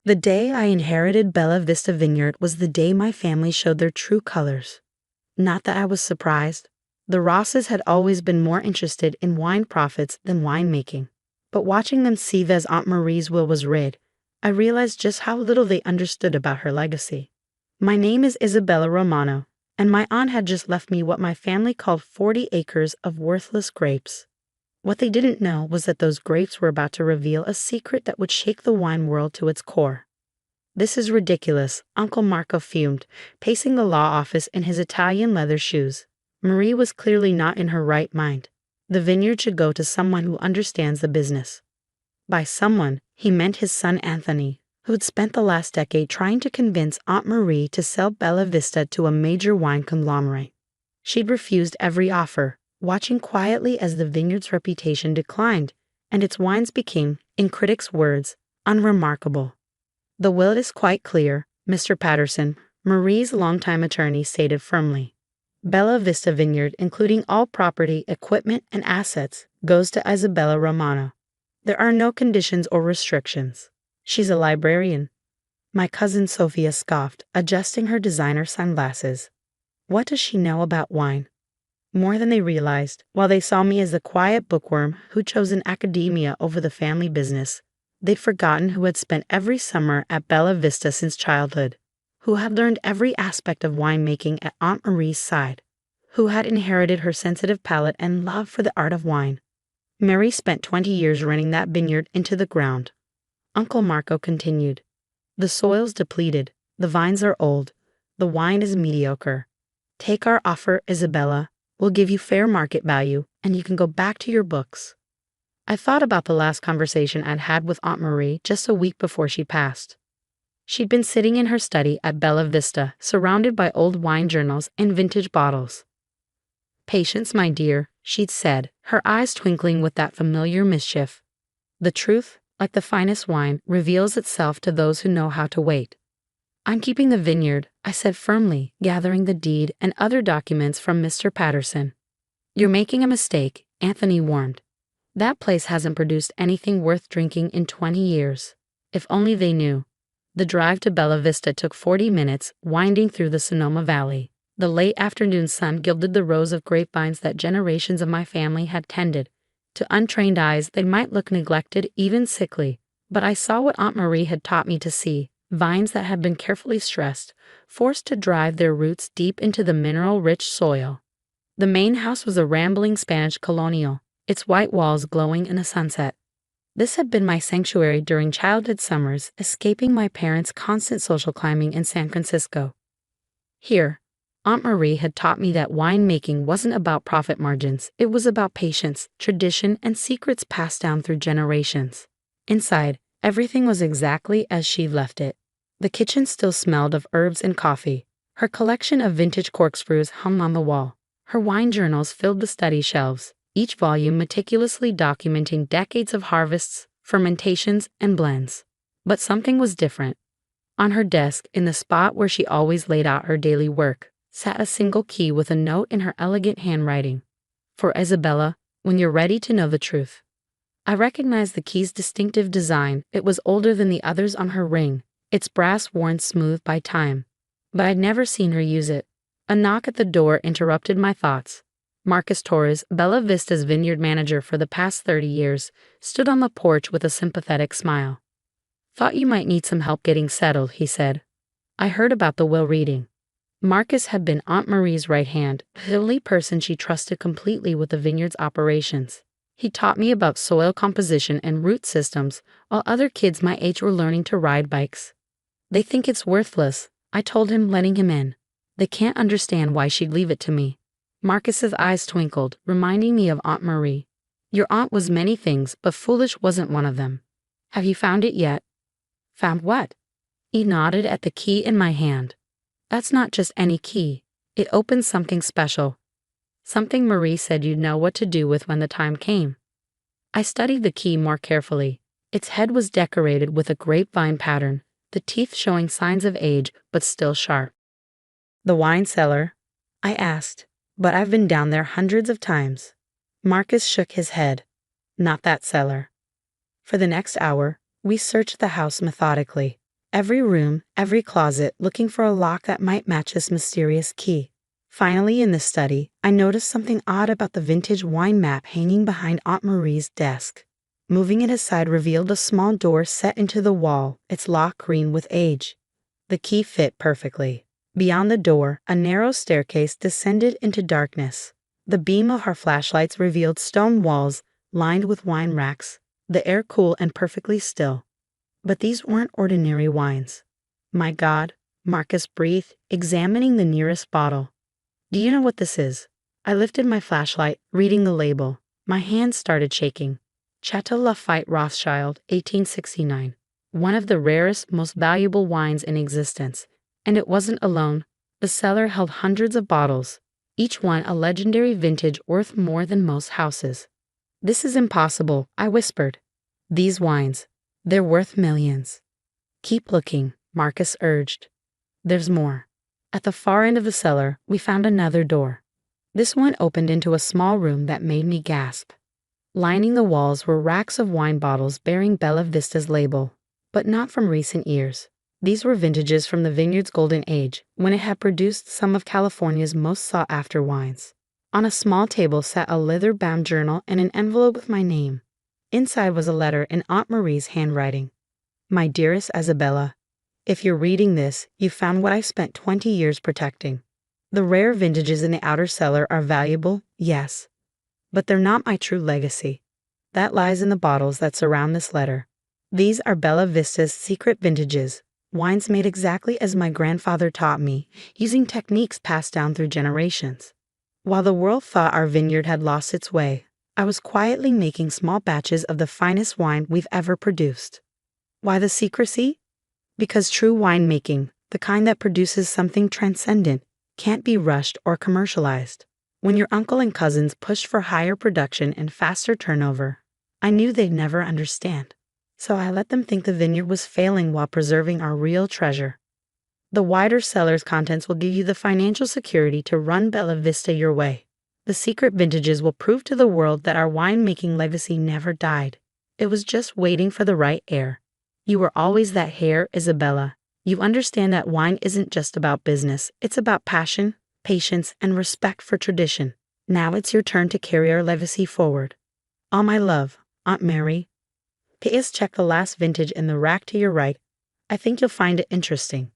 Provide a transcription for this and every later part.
The day I inherited Bella Vista Vineyard was the day my family showed their true colors. Not that I was surprised. The Rosses had always been more interested in wine profits than winemaking. But watching them see as Aunt Marie's will was read, I realized just how little they understood about her legacy. My name is Isabella Romano, and my aunt had just left me what my family called 40 acres of worthless grapes. What they didn't know was that those grapes were about to reveal a secret that would shake the wine world to its core. "This is ridiculous," Uncle Marco fumed, pacing the law office in his Italian leather shoes. Marie was clearly not in her right mind. The vineyard should go to someone who understands the business. By someone, he meant his son Anthony, who had spent the last decade trying to convince Aunt Marie to sell Bella Vista to a major wine conglomerate. She'd refused every offer, watching quietly as the vineyard's reputation declined, and its wines became, in critics' words, unremarkable. "The will is quite clear, Mr. Patterson," Marie's longtime attorney stated firmly. "Bella Vista Vineyard, including all property, equipment, and assets, goes to Isabella Romano. There are no conditions or restrictions. She's a librarian." My cousin Sophia scoffed, adjusting her designer sunglasses. What does she know about wine? More than they realized. While they saw me as the quiet bookworm who chose an academia over the family business, they'd forgotten who had spent every summer at Bella Vista since childhood, who had learned every aspect of winemaking at Aunt Marie's side, who had inherited her sensitive palate and love for the art of wine. Mary spent 20 years running that vineyard into the ground. Uncle Marco continued. "The soil's depleted, the vines are old, the wine is mediocre. Take our offer, Isabella. We'll give you fair market value, and you can go back to your books." I thought about the last conversation I'd had with Aunt Marie just a week before she passed. She'd been sitting in her study at Bella Vista, surrounded by old wine journals and vintage bottles. "Patience, my dear," she'd said, her eyes twinkling with that familiar mischief. "The truth, like the finest wine, reveals itself to those who know how to wait." "I'm keeping the vineyard," I said firmly, gathering the deed and other documents from Mr. Patterson. "You're making a mistake," Anthony warned. "That place hasn't produced anything worth drinking in 20 years. If only they knew." The drive to Bella Vista took 40 minutes, winding through the Sonoma Valley. The late afternoon sun gilded the rows of grapevines that generations of my family had tended. To untrained eyes, they might look neglected, even sickly, but I saw what Aunt Marie had taught me to see. Vines that had been carefully stressed, forced to drive their roots deep into the mineral-rich soil. The main house was a rambling Spanish colonial, its white walls glowing in the sunset. This had been my sanctuary during childhood summers, escaping my parents' constant social climbing in San Francisco. Here, Aunt Marie had taught me that winemaking wasn't about profit margins. It was about patience, tradition, and secrets passed down through generations. Inside, everything was exactly as she'd left it. The kitchen still smelled of herbs and coffee. Her collection of vintage corkscrews hung on the wall. Her wine journals filled the study shelves, each volume meticulously documenting decades of harvests, fermentations, and blends. But something was different. On her desk, in the spot where she always laid out her daily work, sat a single key with a note in her elegant handwriting. "For Isabella, when you're ready to know the truth." I recognized the key's distinctive design. It was older than the others on her ring, its brass worn smooth by time. But I'd never seen her use it. A knock at the door interrupted my thoughts. Marcus Torres, Bella Vista's vineyard manager for the past 30 years, stood on the porch with a sympathetic smile. "Thought you might need some help getting settled," he said. I heard about the will reading. Marcus had been Aunt Marie's right hand, the only person she trusted completely with the vineyard's operations. He taught me about soil composition and root systems, while other kids my age were learning to ride bikes. "They think it's worthless," I told him, letting him in. "They can't understand why she'd leave it to me." Marcus's eyes twinkled, reminding me of Aunt Marie. "Your aunt was many things, but foolish wasn't one of them. Have you found it yet?" "Found what?" He nodded at the key in my hand. "That's not just any key. It opens something special. Something Marie said you'd know what to do with when the time came." I studied the key more carefully. Its head was decorated with a grapevine pattern, the teeth showing signs of age but still sharp. "The wine cellar?" I asked, "but I've been down there hundreds of times." Marcus shook his head. "Not that cellar." For the next hour, we searched the house methodically. every room, every closet, looking for a lock that might match this mysterious key. Finally, in the study, I noticed something odd about the vintage wine map hanging behind Aunt Marie's desk. Moving it aside revealed a small door set into the wall, its lock green with age. The key fit perfectly. Beyond the door, a narrow staircase descended into darkness. The beam of our flashlights revealed stone walls lined with wine racks, the air cool and perfectly still. But these weren't ordinary wines. My God, Marcus breathed, examining the nearest bottle. Do you know what this is? I lifted my flashlight, reading the label. My hands started shaking. Chateau Lafite Rothschild, 1869. One of the rarest, most valuable wines in existence. And it wasn't alone. The cellar held hundreds of bottles, each one a legendary vintage worth more than most houses. This is impossible, I whispered. These wines, they're worth millions. Keep looking, Marcus urged. There's more. At the far end of the cellar, we found another door. This one opened into a small room that made me gasp. Lining the walls were racks of wine bottles bearing Bella Vista's label, but not from recent years. These were vintages from the Vineyard's golden age, when it had produced some of California's most sought-after wines. On a small table sat a leather-bound journal and an envelope with my name. Inside was a letter in Aunt Marie's handwriting. My dearest Isabella, if you're reading this, you found what I spent 20 years protecting. The rare vintages in the outer cellar are valuable, yes, but they're not my true legacy. That lies in the bottles that surround this letter. These are Bella Vista's secret vintages, wines made exactly as my grandfather taught me, using techniques passed down through generations. While the world thought our vineyard had lost its way, I was quietly making small batches of the finest wine we've ever produced. Why the secrecy? Because true winemaking, the kind that produces something transcendent, can't be rushed or commercialized. When your uncle and cousins pushed for higher production and faster turnover, I knew they'd never understand. So I let them think the vineyard was failing while preserving our real treasure. The wider cellar's contents will give you the financial security to run Bella Vista your way. The secret vintages will prove to the world that our winemaking legacy never died. It was just waiting for the right heir. You were always that heir, Isabella. You understand that wine isn't just about business. It's about passion, patience, and respect for tradition. Now it's your turn to carry our legacy forward. All my love, Aunt Mary. P.S. Check the last vintage in the rack to your right. I think you'll find it interesting.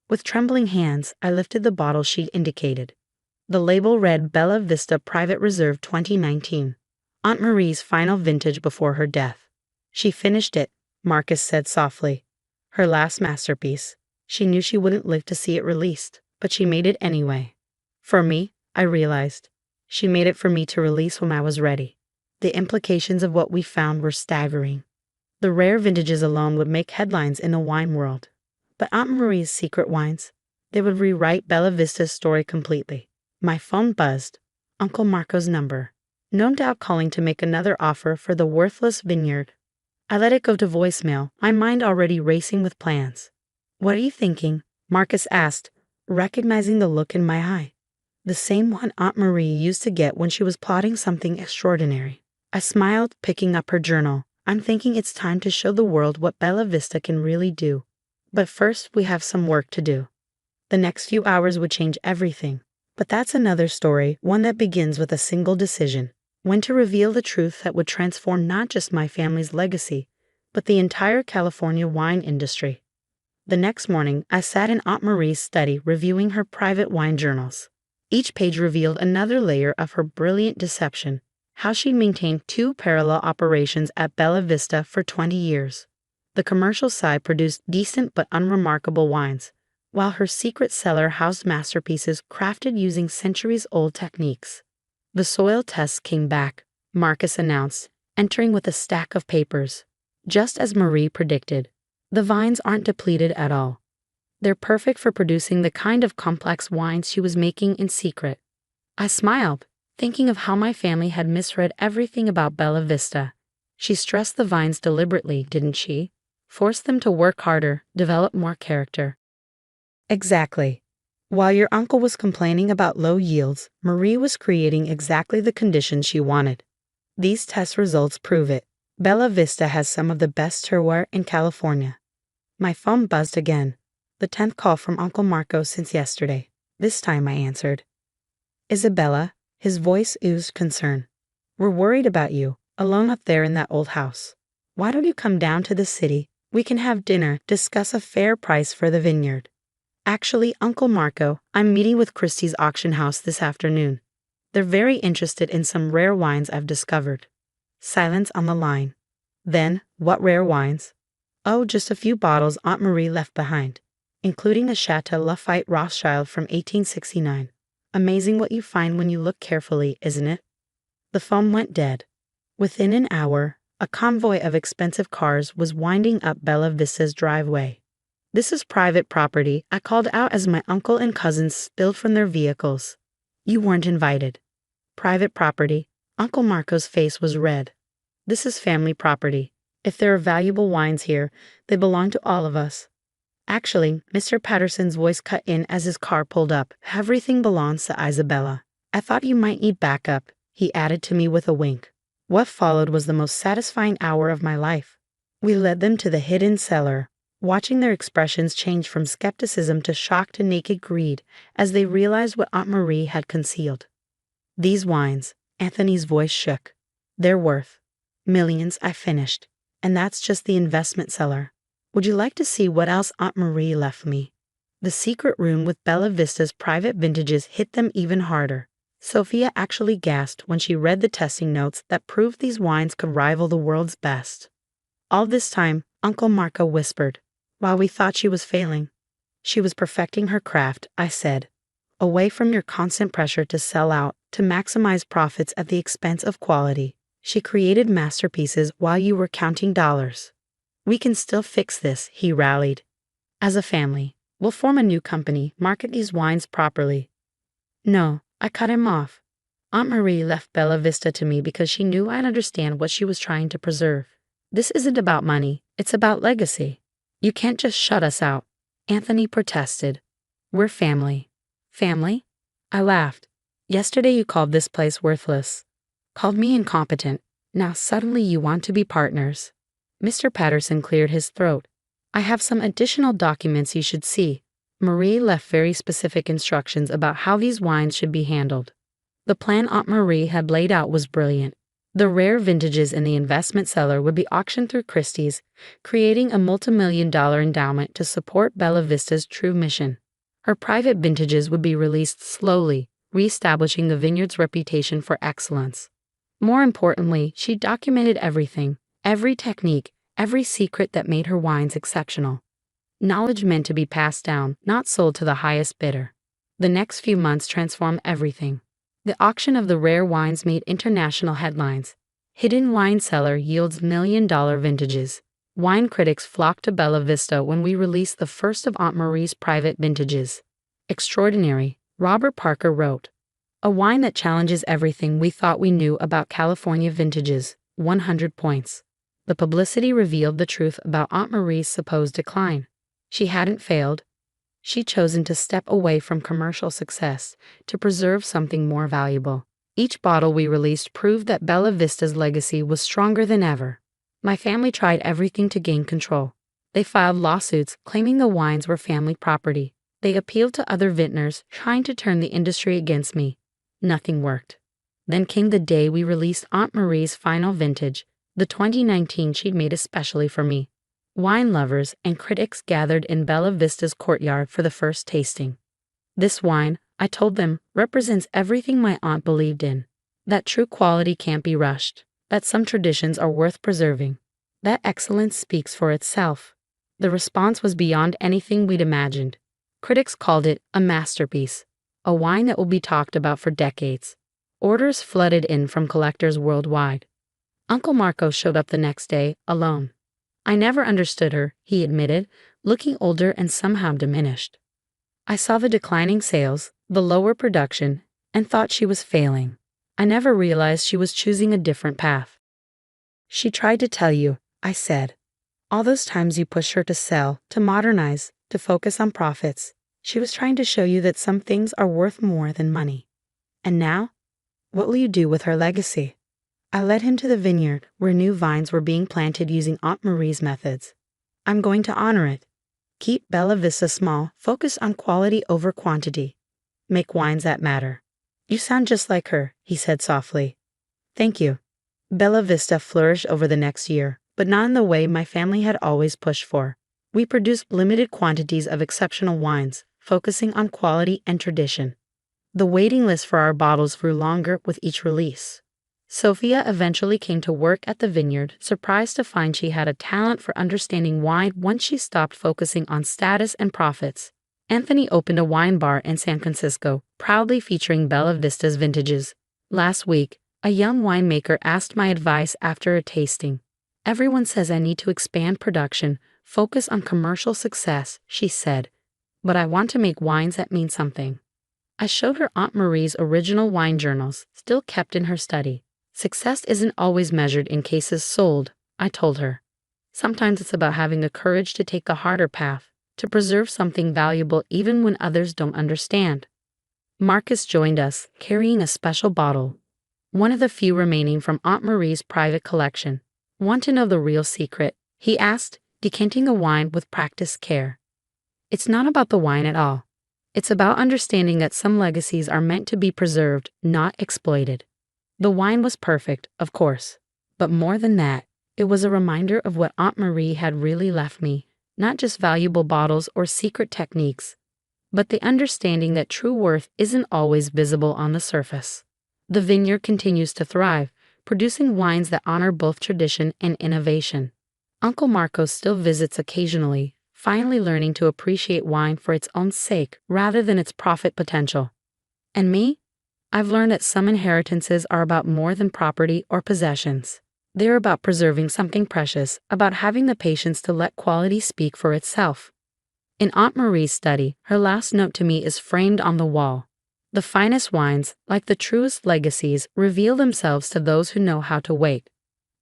With trembling hands, I lifted the bottle sheet indicated. The label read Bella Vista Private Reserve 2019, Aunt Marie's final vintage before her death. She finished it, Marcus said softly. Her last masterpiece. She knew she wouldn't live to see it released, but she made it anyway. For me, I realized. She made it for me to release when I was ready. The implications of what we found were staggering. The rare vintages alone would make headlines in the wine world. But Aunt Marie's secret wines, they would rewrite Bella Vista's story completely. My phone buzzed. Uncle Marco's number. No doubt calling to make another offer for the worthless vineyard. I let it go to voicemail, my mind already racing with plans. What are you thinking? Marcus asked, recognizing the look in my eye. The same one Aunt Marie used to get when she was plotting something extraordinary. I smiled, picking up her journal. I'm thinking it's time to show the world what Bella Vista can really do. But first, we have some work to do. The next few hours would change everything. But that's another story, one that begins with a single decision. When to reveal the truth that would transform not just my family's legacy, but the entire California wine industry. The next morning, I sat in Aunt Marie's study reviewing her private wine journals. Each page revealed another layer of her brilliant deception, how she maintained 2 parallel operations at Bella Vista for 20 years. The commercial side produced decent but unremarkable wines, while her secret cellar housed masterpieces crafted using centuries-old techniques. The soil tests came back, Marcus announced, entering with a stack of papers. Just as Marie predicted, the vines aren't depleted at all. They're perfect for producing the kind of complex wines she was making in secret. I smiled, thinking of how my family had misread everything about Bella Vista. She stressed the vines deliberately, didn't she? Forced them to work harder, develop more character. Exactly. While your uncle was complaining about low yields, Marie was creating exactly the conditions she wanted. These test results prove it. Bella Vista has some of the best terroir in California. My phone buzzed again. The 10th call from Uncle Marco since yesterday. This time I answered. Isabella, his voice oozed concern. We're worried about you, alone up there in that old house. Why don't you come down to the city? We can have dinner, discuss a fair price for the vineyard. Actually, Uncle Marco, I'm meeting with Christie's auction house this afternoon. They're very interested in some rare wines I've discovered. Silence on the line. Then, what rare wines? Oh, just a few bottles Aunt Marie left behind, including a Chateau Lafite Rothschild from 1869. Amazing what you find when you look carefully, isn't it? The phone went dead. Within an hour, a convoy of expensive cars was winding up Bella Vista's driveway. This is private property, I called out as my uncle and cousins spilled from their vehicles. You weren't invited. Private property. Uncle Marco's face was red. This is family property. If there are valuable wines here, they belong to all of us. Actually, Mr. Patterson's voice cut in as his car pulled up. Everything belongs to Isabella. I thought you might need backup, he added to me with a wink. What followed was the most satisfying hour of my life. We led them to the hidden cellar, watching their expressions change from skepticism to shock to naked greed as they realized what Aunt Marie had concealed. These wines, Anthony's voice shook. They're worth millions, I finished. And that's just the investment cellar. Would you like to see what else Aunt Marie left me? The secret room with Bella Vista's private vintages hit them even harder. Sophia actually gasped when she read the testing notes that proved these wines could rival the world's best. All this time, Uncle Marco whispered, while we thought she was failing. She was perfecting her craft, I said. Away from your constant pressure to sell out, to maximize profits at the expense of quality. She created masterpieces while you were counting dollars. We can still fix this, he rallied. As a family, we'll form a new company, market these wines properly. No, I cut him off. Aunt Marie left Bella Vista to me because she knew I'd understand what she was trying to preserve. This isn't about money, it's about legacy. You can't just shut us out. Anthony protested. We're family. Family? I laughed. Yesterday you called this place worthless. Called me incompetent. Now suddenly you want to be partners. Mr. Patterson cleared his throat. I have some additional documents you should see. Marie left very specific instructions about how these wines should be handled. The plan Aunt Marie had laid out was brilliant. The rare vintages in the investment cellar would be auctioned through Christie's, creating a multi-million-dollar endowment to support Bella Vista's true mission. Her private vintages would be released slowly, re-establishing the vineyard's reputation for excellence. More importantly, she documented everything, every technique, every secret that made her wines exceptional. Knowledge meant to be passed down, not sold to the highest bidder. The next few months transformed everything. The auction of the rare wines made international headlines. Hidden wine cellar yields million-dollar vintages. Wine critics flocked to Bella Vista when we released the first of Aunt Marie's private vintages. Extraordinary, Robert Parker wrote. A wine that challenges everything we thought we knew about California vintages, 100 points. The publicity revealed the truth about Aunt Marie's supposed decline. She hadn't failed. She'd chosen to step away from commercial success to preserve something more valuable. Each bottle we released proved that Bella Vista's legacy was stronger than ever. My family tried everything to gain control. They filed lawsuits claiming the wines were family property. They appealed to other vintners, trying to turn the industry against me. Nothing worked. Then came the day we released Aunt Marie's final vintage, the 2019 she'd made especially for me. Wine lovers and critics gathered in Bella Vista's courtyard for the first tasting. This wine, I told them, represents everything my aunt believed in. That true quality can't be rushed. That some traditions are worth preserving. That excellence speaks for itself. The response was beyond anything we'd imagined. Critics called it a masterpiece, a wine that will be talked about for decades. Orders flooded in from collectors worldwide. Uncle Marco showed up the next day, alone. I never understood her, he admitted, looking older and somehow diminished. I saw the declining sales, the lower production, and thought she was failing. I never realized she was choosing a different path. She tried to tell you, I said. All those times you pushed her to sell, to modernize, to focus on profits. She was trying to show you that some things are worth more than money. And now? What will you do with her legacy? I led him to the vineyard, where new vines were being planted using Aunt Marie's methods. I'm going to honor it. Keep Bella Vista small, focus on quality over quantity. Make wines that matter. You sound just like her, he said softly. Thank you. Bella Vista flourished over the next year, but not in the way my family had always pushed for. We produced limited quantities of exceptional wines, focusing on quality and tradition. The waiting list for our bottles grew longer with each release. Sophia eventually came to work at the Vineyard, surprised to find she had a talent for understanding wine once she stopped focusing on status and profits. Anthony opened a wine bar in San Francisco, proudly featuring Bella Vista's vintages. Last week, a young winemaker asked my advice after a tasting. Everyone says I need to expand production, focus on commercial success, she said. But I want to make wines that mean something. I showed her Aunt Marie's original wine journals, still kept in her study. Success isn't always measured in cases sold, I told her. Sometimes it's about having the courage to take the harder path, to preserve something valuable even when others don't understand. Marcus joined us, carrying a special bottle. One of the few remaining from Aunt Marie's private collection. Want to know the real secret? He asked, decanting the wine with practiced care. It's not about the wine at all. It's about understanding that some legacies are meant to be preserved, not exploited. The wine was perfect, of course. But more than that, it was a reminder of what Aunt Marie had really left me, not just valuable bottles or secret techniques, but the understanding that true worth isn't always visible on the surface. The vineyard continues to thrive, producing wines that honor both tradition and innovation. Uncle Marcos still visits occasionally, finally learning to appreciate wine for its own sake rather than its profit potential. And me? I've learned that some inheritances are about more than property or possessions. They're about preserving something precious, about having the patience to let quality speak for itself. In Aunt Marie's study, her last note to me is framed on the wall. The finest wines, like the truest legacies, reveal themselves to those who know how to wait.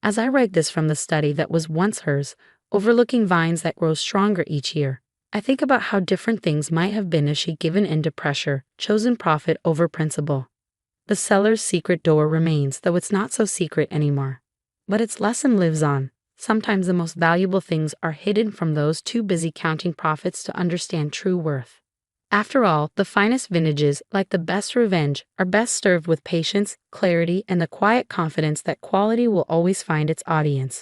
As I write this from the study that was once hers, overlooking vines that grow stronger each year, I think about how different things might have been if she'd given in to pressure, chosen profit over principle. The cellar's secret door remains, though it's not so secret anymore. But its lesson lives on. Sometimes the most valuable things are hidden from those too busy counting profits to understand true worth. After all, the finest vintages, like the best revenge, are best served with patience, clarity, and the quiet confidence that quality will always find its audience.